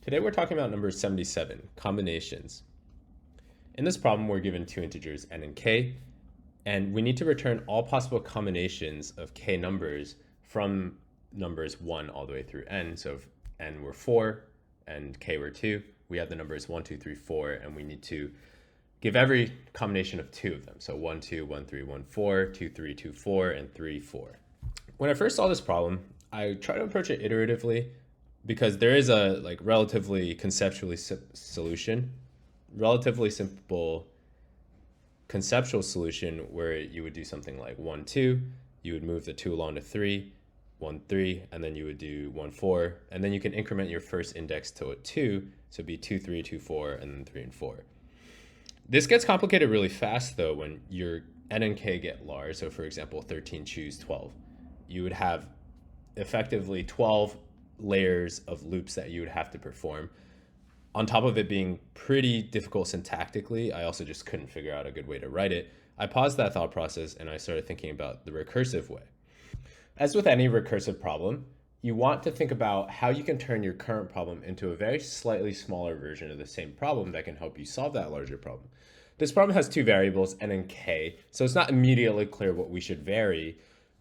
Today we're talking about number 77, combinations. In this problem, we're given two integers n and k, and we need to return all possible combinations of k numbers from numbers 1 all the way through n. So if n were 4 and k were 2, we have the numbers 1, 2, 3, 4, and we need to give every combination of two of them. So 1, 2, 1, 3, 1, 4, 2, 3, 2, 4, and 3, 4. When I first saw this problem, I tried to approach it iteratively because there is a relatively simple conceptual solution where you would do something like 1, 2, you would move the 2 along to 3, 1, 3, and then you would do 1, 4, and then you can increment your first index to a 2, so it'd be 2, 3, 2, 4, and then 3 and 4. This gets complicated really fast though when your n and k get large. So for example, 13 choose 12. You would have effectively 12 layers of loops that you would have to perform. On top of it being pretty difficult syntactically, I also just couldn't figure out a good way to write it. I paused that thought process and I started thinking about the recursive way. As with any recursive problem, you want to think about how you can turn your current problem into a very slightly smaller version of the same problem that can help you solve that larger problem. This problem has two variables, n and k, so it's not immediately clear what we should vary.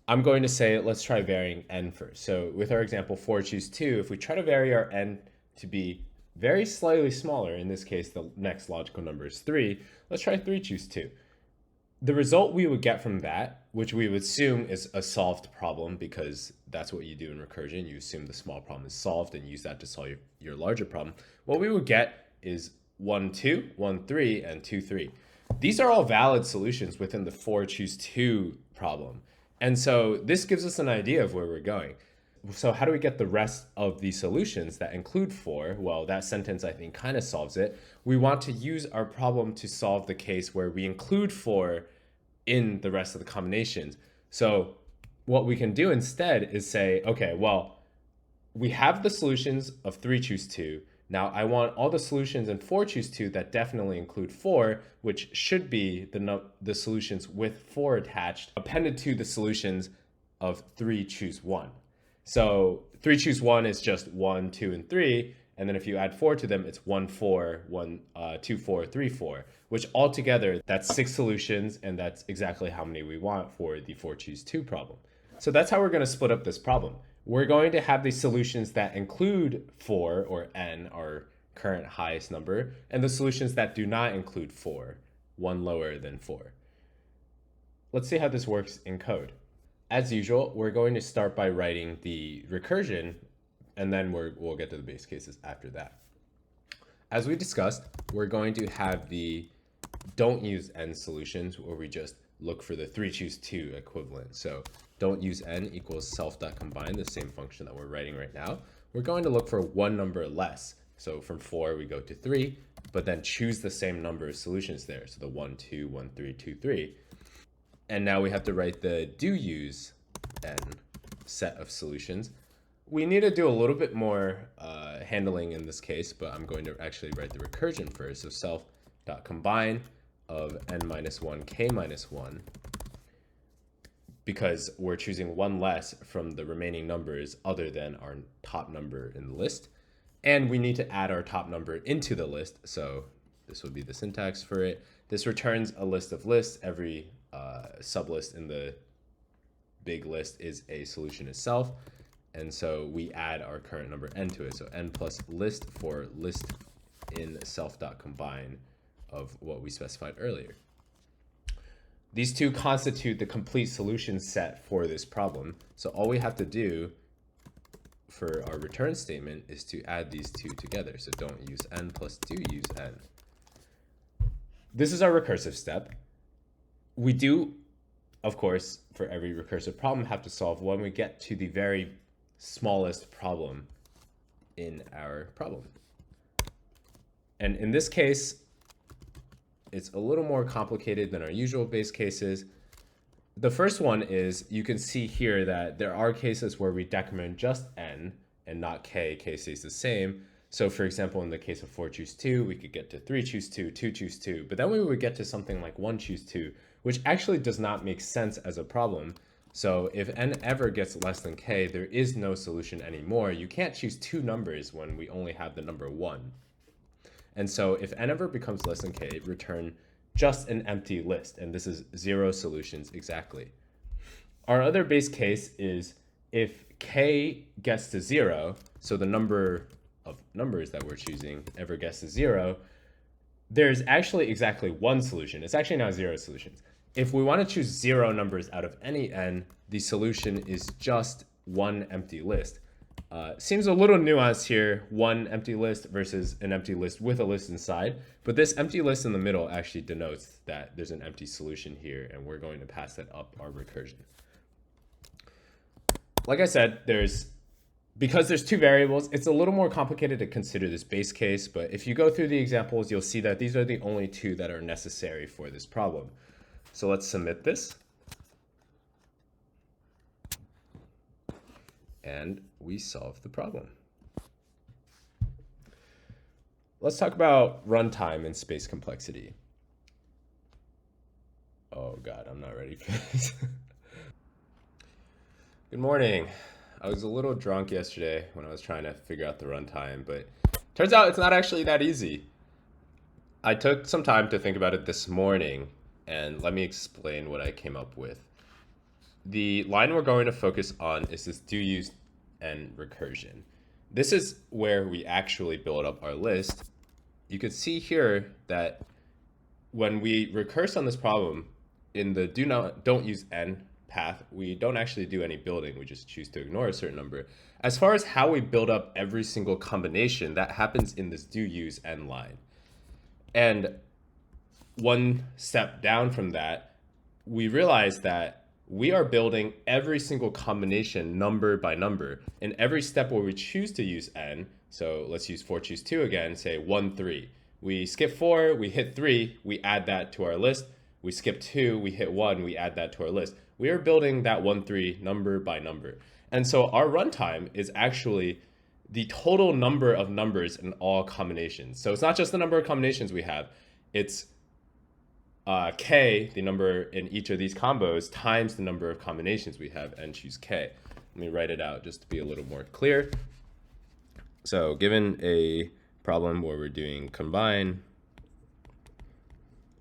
I'm going to say, let's try varying n first. So with our example 4 choose 2, if we try to vary our n to be very slightly smaller, in this case the next logical number is 3, let's try 3 choose 2. The result we would get from that, which we would assume is a solved problem because that's what you do in recursion, you assume the small problem is solved and use that to solve your larger problem. What we would get is 1, 2, 1, 3, and 2, 3. These are all valid solutions within the 4 choose 2 problem. And so this gives us an idea of where we're going. So how do we get the rest of the solutions that include 4? Well, that sentence I think kind of solves it. We want to use our problem to solve the case where we include 4 in the rest of the combinations. So what we can do instead is say, okay, well, we have the solutions of 3 choose 2. Now I want all the solutions in 4 choose 2 that definitely include 4, which should be the solutions with 4 attached, appended to the solutions of 3 choose 1. So 3 choose 1 is just 1, 2, and 3. And then if you add 4 to them, it's 1, 4, 2, 4, 3, 4, which altogether, that's 6 solutions. And that's exactly how many we want for the 4 choose 2 problem. So that's how we're going to split up this problem. We're going to have the solutions that include 4, or n, our current highest number, and the solutions that do not include 4, one lower than 4. Let's see how this works in code. As usual, we're going to start by writing the recursion, and then we'll get to the base cases after that. As we discussed, we're going to have the don't use n solutions where we just look for the 3 choose 2 equivalent. So don't use n equals self.combine, the same function that we're writing right now. We're going to look for one number less. So from 4 we go to 3, but then choose the same number of solutions there. So the 1, 2, 1, 3, 2, 3. And now we have to write the do use n set of solutions. We need to do a little bit more handling in this case, but I'm going to actually write the recursion first. So self.combine of n minus 1, k minus 1, because we're choosing one less from the remaining numbers other than our top number in the list. And we need to add our top number into the list. So this would be the syntax for it. This returns a list of lists. Every sublist in the big list is a solution itself. And so we add our current number n to it. So n plus list for list in self.combine of what we specified earlier. These two constitute the complete solution set for this problem. So all we have to do for our return statement is to add these two together. So don't use n plus do use n. This is our recursive step. We do, of course, for every recursive problem, have to solve when we get to the very smallest problem in our problem. And in this case, it's a little more complicated than our usual base cases. The first one is, you can see here that there are cases where we decrement just n and not k. K stays the same. So for example, in the case of 4 choose 2, we could get to 3 choose 2, 2 choose 2, but then we would get to something like 1 choose 2, which actually does not make sense as a problem. So if n ever gets less than k, there is no solution anymore. You can't choose two numbers when we only have the number 1. And so if n ever becomes less than k, return just an empty list. And this is 0 solutions exactly. Our other base case is if k gets to 0, so the number of numbers that we're choosing ever gets to 0, there's actually exactly one solution. It's actually not 0 solutions. If we want to choose 0 numbers out of any n, the solution is just one empty list. Seems a little nuanced here, one empty list versus an empty list with a list inside. But this empty list in the middle actually denotes that there's an empty solution here, and we're going to pass that up our recursion. Like I said, because there's two variables, it's a little more complicated to consider this base case, but if you go through the examples, you'll see that these are the only two that are necessary for this problem. So let's submit this. And we solve the problem. Let's talk about runtime and space complexity. Oh God, I'm not ready for this. Good morning. I was a little drunk yesterday when I was trying to figure out the runtime, but turns out it's not actually that easy. I took some time to think about it this morning, and let me explain what I came up with. The line we're going to focus on is this do use and recursion. This is where we actually build up our list. You can see here that when we recurse on this problem in the don't use n path, we don't actually do any building. We just choose to ignore a certain number. As far as how we build up every single combination, that happens in this do use n line. And one step down from that, we realize that we are building every single combination number by number. In every step where we choose to use n, so let's use 4 choose 2 again, say 1, 3. We skip 4, we hit 3, we add that to our list. We skip 2, we hit 1, we add that to our list. We are building that 1, 3 number by number. And so our runtime is actually the total number of numbers in all combinations. So it's not just the number of combinations we have, it's k, the number in each of these combos, times the number of combinations we have, and choose k. Let me write it out just to be a little more clear. So given a problem where we're doing combine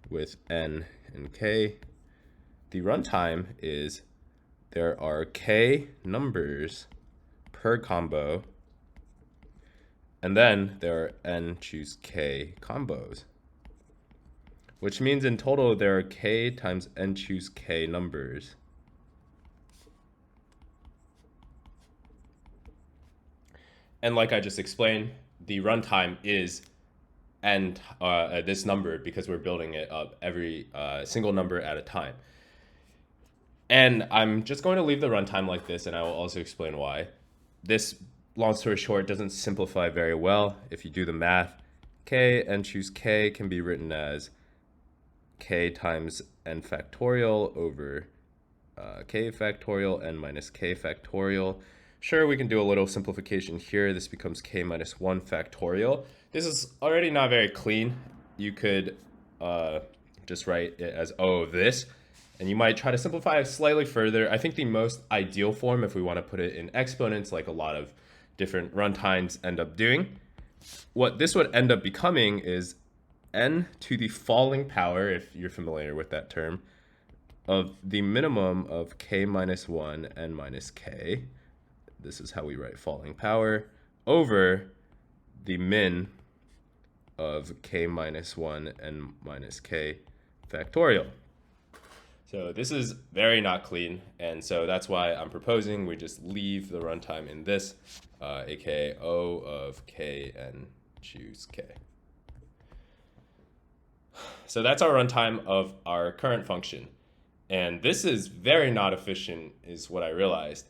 with n and k, the runtime is there are k numbers per combo, and then there are n choose k combos, which means in total there are k times n choose k numbers. And like I just explained, the runtime is this number because we're building it up every single number at a time. And I'm just going to leave the runtime like this, and I will also explain why. This, long story short, doesn't simplify very well. If you do the math, k and choose k can be written as k times n factorial over k factorial n minus k factorial. Sure, we can do a little simplification here. This becomes k minus 1 factorial. This is already not very clean. You could just write it as O of this, and you might try to simplify it slightly further. I think the most ideal form, if we want to put it in exponents like a lot of different runtimes end up doing, what this would end up becoming is n to the falling power, if you're familiar with that term, of the minimum of k minus 1 n minus k. This is how we write falling power, over the min of k minus 1 n minus k factorial. So this is very not clean, and so that's why I'm proposing we just leave the runtime in this, aka O of k and choose k. So that's our runtime of our current function. And this is very not efficient, is what I realized.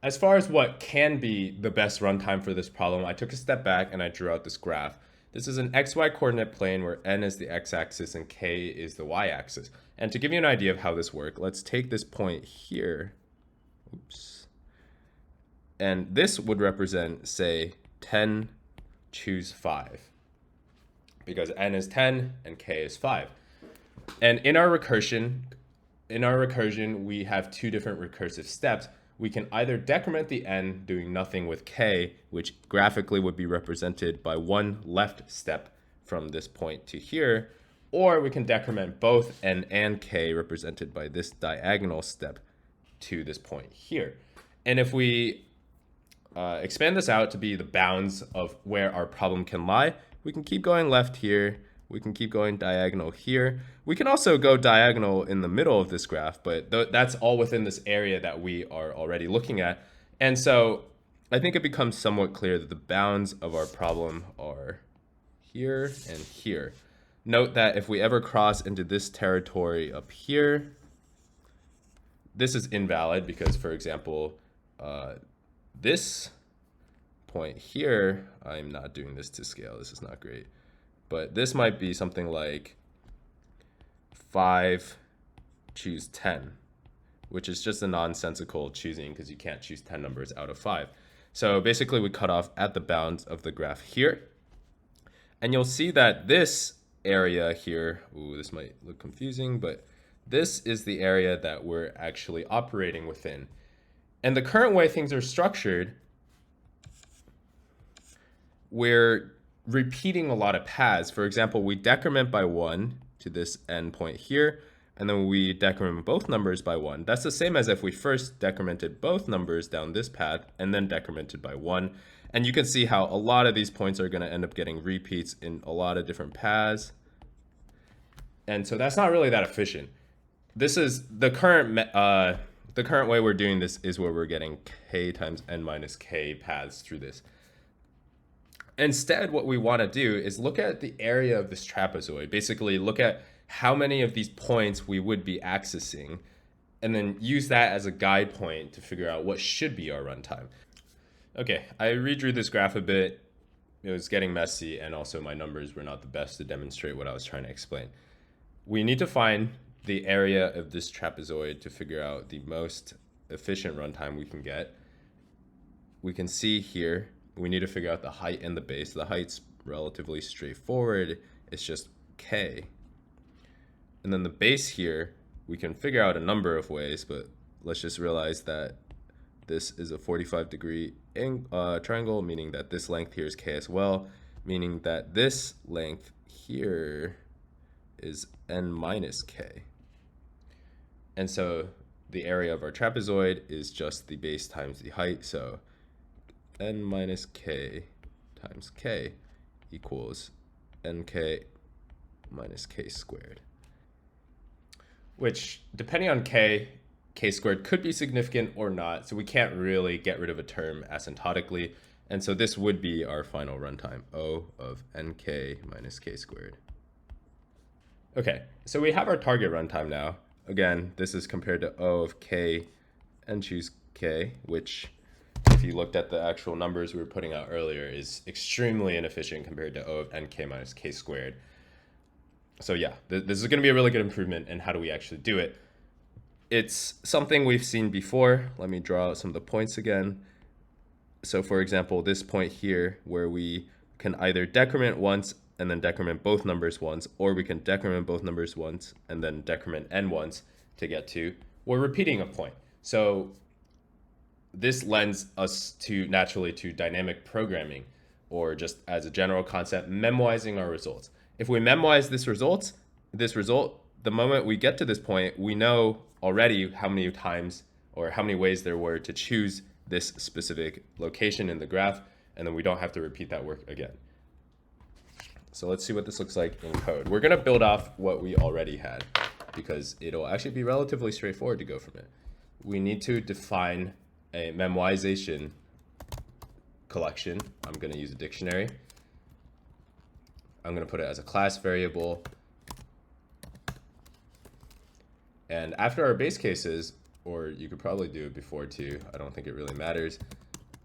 As far as what can be the best runtime for this problem, I took a step back and I drew out this graph. This is an xy coordinate plane where n is the x-axis and k is the y-axis. And to give you an idea of how this works, let's take this point here. Oops. And this would represent, say, 10, choose 5. Because n is 10 and k is 5. And in our recursion, in our recursion, we have two different recursive steps. We can either decrement the n doing nothing with k, which graphically would be represented by one left step from this point to here, or we can decrement both n and k represented by this diagonal step to this point here. And if we expand this out to be the bounds of where our problem can lie, we can keep going left here. We can keep going diagonal here. We can also go diagonal in the middle of this graph, but that's all within this area that we are already looking at. And so I think it becomes somewhat clear that the bounds of our problem are here and here. Note that if we ever cross into this territory up here, this is invalid because, for example, this point here, I'm not doing this to scale. This is not great. But this might be something like 5, choose 10, which is just a nonsensical choosing because you can't choose 10 numbers out of 5. So basically we cut off at the bounds of the graph here. And you'll see that this area here, ooh, this might look confusing, but this is the area that we're actually operating within. And the current way things are structured, we're repeating a lot of paths. For example, we decrement by 1 to this endpoint here, and then we decrement both numbers by 1. That's the same as if we first decremented both numbers down this path and then decremented by 1. And you can see how a lot of these points are going to end up getting repeats in a lot of different paths. And so that's not really that efficient. This is the current way we're doing this is where we're getting k times n minus k paths through this. Instead, what we want to do is look at the area of this trapezoid. Basically, look at how many of these points we would be accessing, and then use that as a guide point to figure out what should be our runtime. Okay, I redrew this graph a bit. It was getting messy, and also my numbers were not the best to demonstrate what I was trying to explain. We need to find the area of this trapezoid to figure out the most efficient runtime we can get. We can see here, we need to figure out the height and the base. The height's relatively straightforward. It's just k. And then the base here, we can figure out a number of ways, but let's just realize that this is a 45-degree triangle, meaning that this length here is k as well, meaning that this length here is n minus k. And so the area of our trapezoid is just the base times the height. So n minus k times k equals nk minus k squared. Which, depending on k squared could be significant or not. So we can't really get rid of a term asymptotically. And so this would be our final runtime, O of nk minus k squared. Okay, so we have our target runtime now. Again, this is compared to O of k and choose k, which, if you looked at the actual numbers we were putting out earlier, is extremely inefficient compared to O of nk minus k squared. So yeah, this is going to be a really good improvement in how do we actually do it. It's something we've seen before. Let me draw out some of the points again. So for example, this point here where we can either decrement once and then decrement both numbers once, or we can decrement both numbers once and then decrement n once to get to, we're repeating a point. So this lends us to naturally to dynamic programming, or just as a general concept, memoizing our results. If we memorize this result, the moment we get to this point, we know already how many times or how many ways there were to choose this specific location in the graph, and then we don't have to repeat that work again. So let's see what this looks like in code. We're going to build off what we already had because it'll actually be relatively straightforward to go from it. We need to define a memoization collection. I'm going to use a dictionary. I'm going to put it as a class variable. And after our base cases, or you could probably do it before too, I don't think it really matters.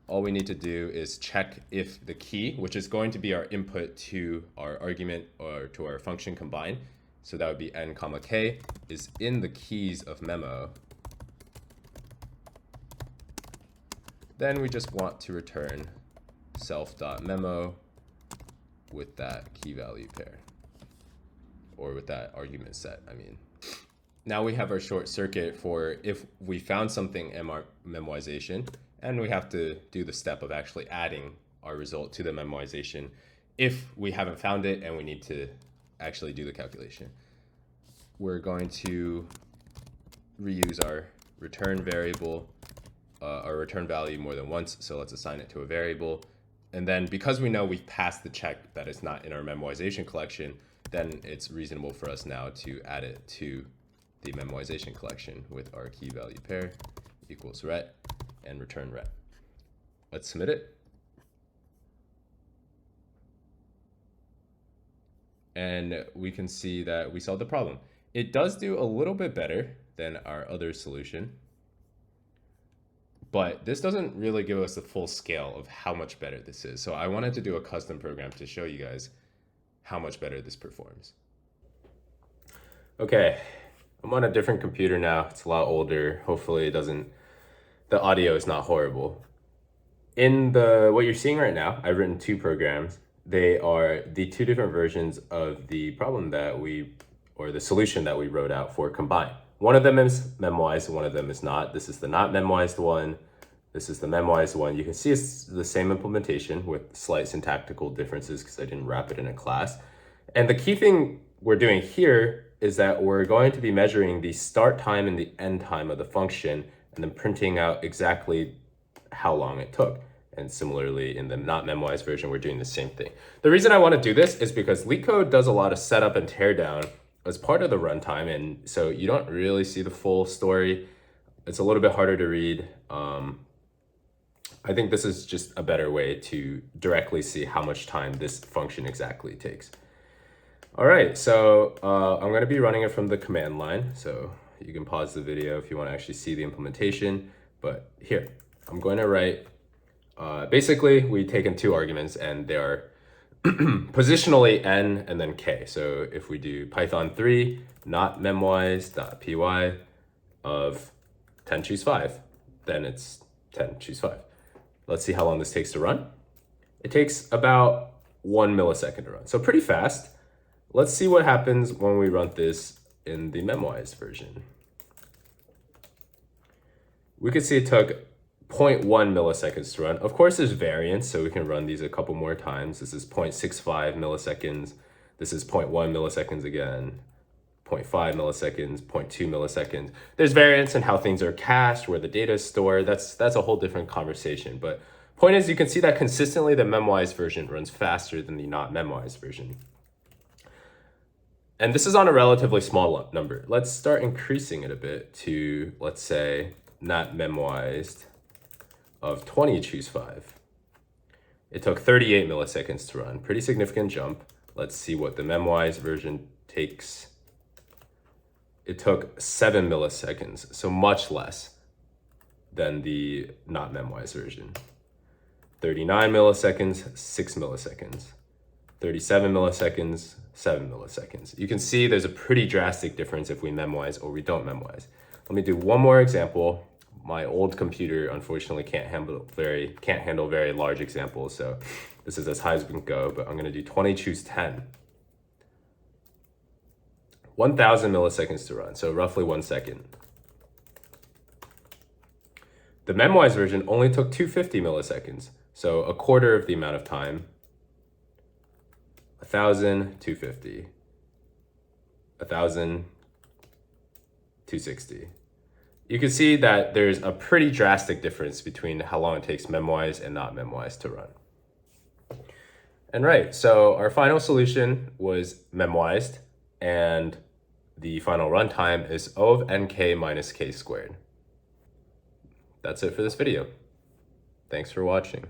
All we need to do is check if the key, which is going to be our input to our argument or to our function combined, so that would be n comma k, is in the keys of memo. Then we just want to return self.memo with that key value pair, or with that argument set, I mean. now we have our short circuit for if we found something in our memoization, and we have to do the step of actually adding our result to the memoization if we haven't found it and we need to actually do the calculation. We're going to reuse our return variable, our return value more than once, so let's assign it to a variable. And then because we know we've passed the check that it's not in our memoization collection, then it's reasonable for us now to add it to the memoization collection with our key value pair equals ret and return ret. Let's submit it. And we can see that we solved the problem. It does do a little bit better than our other solution, but this doesn't really give us the full scale of how much better this is. So I wanted to do a custom program to show you guys how much better this performs. Okay, I'm on a different computer now. It's a lot older. Hopefully the audio is not horrible. In what you're seeing right now, I've written two programs. They are the two different versions of the problem or the solution that we wrote out for combine. One of them is memoized, one of them is not. This is the not memoized one. This is the memoized one. You can see it's the same implementation with slight syntactical differences because I didn't wrap it in a class. And the key thing we're doing here is that we're going to be measuring the start time and the end time of the function and then printing out exactly how long it took. And similarly, in the not memoized version, we're doing the same thing. The reason I want to do this is because LeetCode does a lot of setup and teardown as part of the runtime, and so you don't really see the full story. It's a little bit harder to read. I think this is just a better way to directly see how much time this function exactly takes. All right, so I'm going to be running it from the command line, so you can pause the video if you want to actually see the implementation. But here, I'm going to write, basically we take in two arguments and they are positionally n and then k. So if we do Python 3 not memoized.py of 10 choose 5, then it's 10 choose 5. Let's see how long this takes to run. It takes about 1 millisecond to run, so pretty fast. Let's see what happens when we run this in the memoized version. We could see it took 0.1 milliseconds to run. Of course, there's variance, so we can run these a couple more times. This is 0.65 milliseconds. This is 0.1 milliseconds again, 0.5 milliseconds, 0.2 milliseconds. There's variance in how things are cached, where the data is stored. That's a whole different conversation. But point is, you can see that consistently the memoized version runs faster than the not memoized version. And this is on a relatively small number. Let's start increasing it a bit to, let's say, not memoized of 20 choose 5. It took 38 milliseconds to run, pretty significant jump. Let's see what the memoized version takes. It took 7 milliseconds, so much less than the not memoized version. 39 milliseconds, 6 milliseconds. 37 milliseconds, 7 milliseconds. You can see there's a pretty drastic difference if we memoize or we don't memoize. Let me do one more example. My old computer unfortunately can't handle very large examples, so this is as high as we can go, but I'm gonna do 20 choose 10. 1,000 milliseconds to run, so roughly 1 second. The memoized version only took 250 milliseconds, so a quarter of the amount of time. 1,000, 250. 1,000, 260. You can see that there's a pretty drastic difference between how long it takes memoized and not memoized to run. And right, so our final solution was memoized, and the final runtime is O of nk minus k squared. That's it for this video. Thanks for watching.